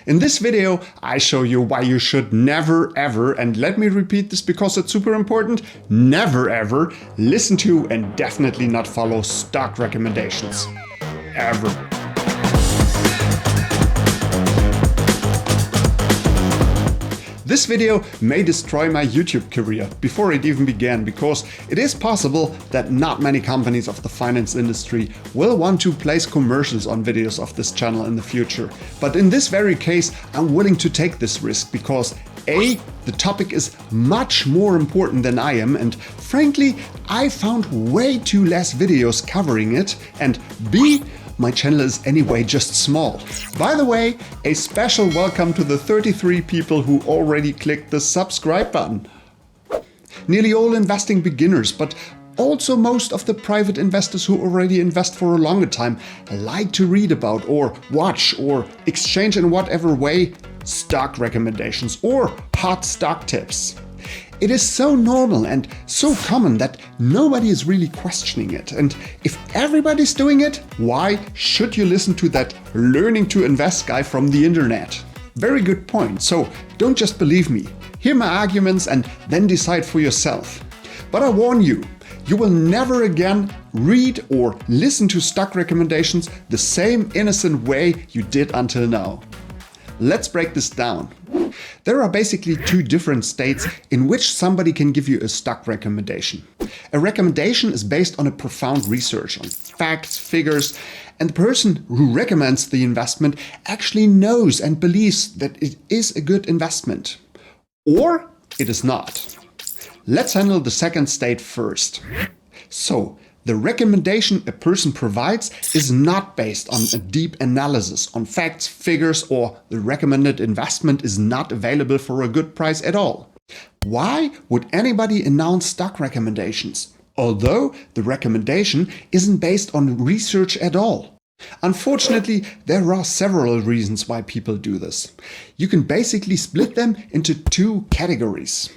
In this video, I show you why you should never ever, and let me repeat this because it's super important, never ever listen to and definitely not follow stock recommendations. Ever. This video may destroy my YouTube career before it even began, because it is possible that not many companies of the finance industry will want to place commercials on videos of this channel in the future. But in this very case, I'm willing to take this risk because A, the topic is much more important than I am, and frankly, I found way too less videos covering it, and B, my channel is anyway just small. By the way, a special welcome to the 33 people who already clicked the subscribe button. Nearly all investing beginners, but also most of the private investors who already invest for a longer time, like to read about or watch or exchange in whatever way stock recommendations or hot stock tips. It is so normal and so common that nobody is really questioning it. And if everybody's doing it, why should you listen to that learning to invest guy from the internet? Very good point. So don't just believe me. Hear my arguments and then decide for yourself. But I warn you, you will never again read or listen to stock recommendations the same innocent way you did until now. Let's break this down. There are basically two different states in which somebody can give you a stock recommendation. A recommendation is based on a profound research on facts, figures, and the person who recommends the investment actually knows and believes that it is a good investment. Or it is not. Let's handle the second state first. So, the recommendation a person provides is not based on a deep analysis on facts, figures, or the recommended investment is not available for a good price at all. Why would anybody announce stock recommendations, although the recommendation isn't based on research at all? Unfortunately, there are several reasons why people do this. You can basically split them into two categories.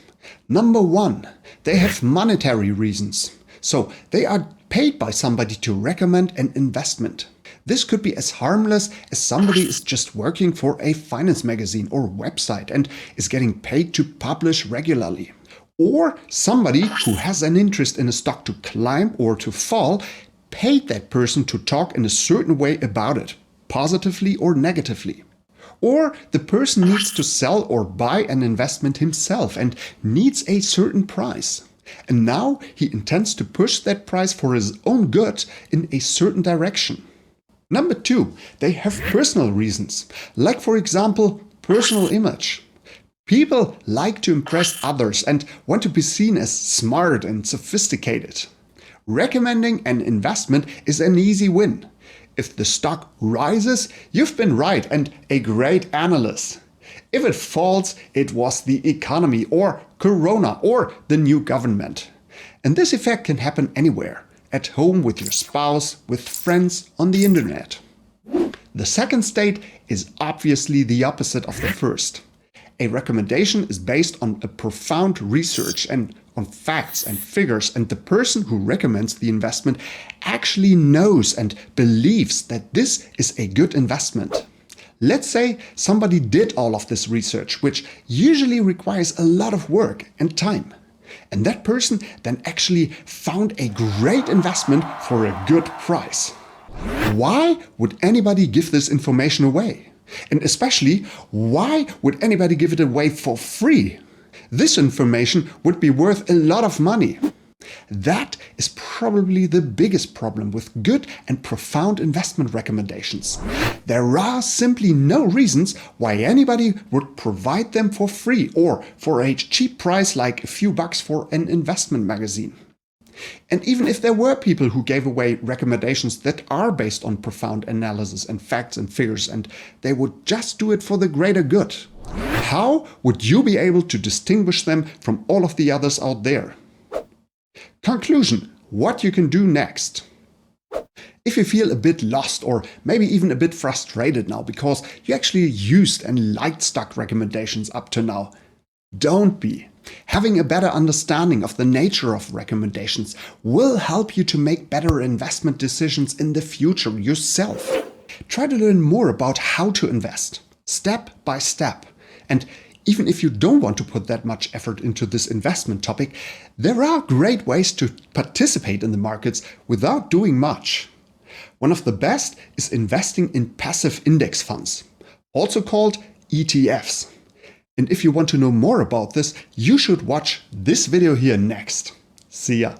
Number one, they have monetary reasons. So they are paid by somebody to recommend an investment. This could be as harmless as somebody is just working for a finance magazine or website and is getting paid to publish regularly. Or somebody who has an interest in a stock to climb or to fall paid that person to talk in a certain way about it, positively or negatively. Or the person needs to sell or buy an investment himself and needs a certain price. And now he intends to push that price for his own good in a certain direction. Number two, they have personal reasons, like for example, personal image. People like to impress others and want to be seen as smart and sophisticated. Recommending an investment is an easy win. If the stock rises, you've been right and a great analyst. If it falls, it was the economy or Corona or the new government. And this effect can happen anywhere, at home with your spouse, with friends, on the internet. The second state is obviously the opposite of the first. A recommendation is based on a profound research and on facts and figures, and the person who recommends the investment actually knows and believes that this is a good investment. Let's say somebody did all of this research, which usually requires a lot of work and time. And that person then actually found a great investment for a good price. Why would anybody give this information away? And especially, why would anybody give it away for free? This information would be worth a lot of money. That is probably the biggest problem with good and profound investment recommendations. There are simply no reasons why anybody would provide them for free or for a cheap price like a few bucks for an investment magazine. And even if there were people who gave away recommendations that are based on profound analysis and facts and figures, and they would just do it for the greater good, how would you be able to distinguish them from all of the others out there? Conclusion: what you can do next. If you feel a bit lost or maybe even a bit frustrated now because you actually used and liked stock recommendations up to now, don't be. Having a better understanding of the nature of recommendations will help you to make better investment decisions in the future yourself. Try to learn more about how to invest. step by step. And even if you don't want to put that much effort into this investment topic, there are great ways to participate in the markets without doing much. One of the best is investing in passive index funds, also called ETFs. And if you want to know more about this, you should watch this video here next. See ya!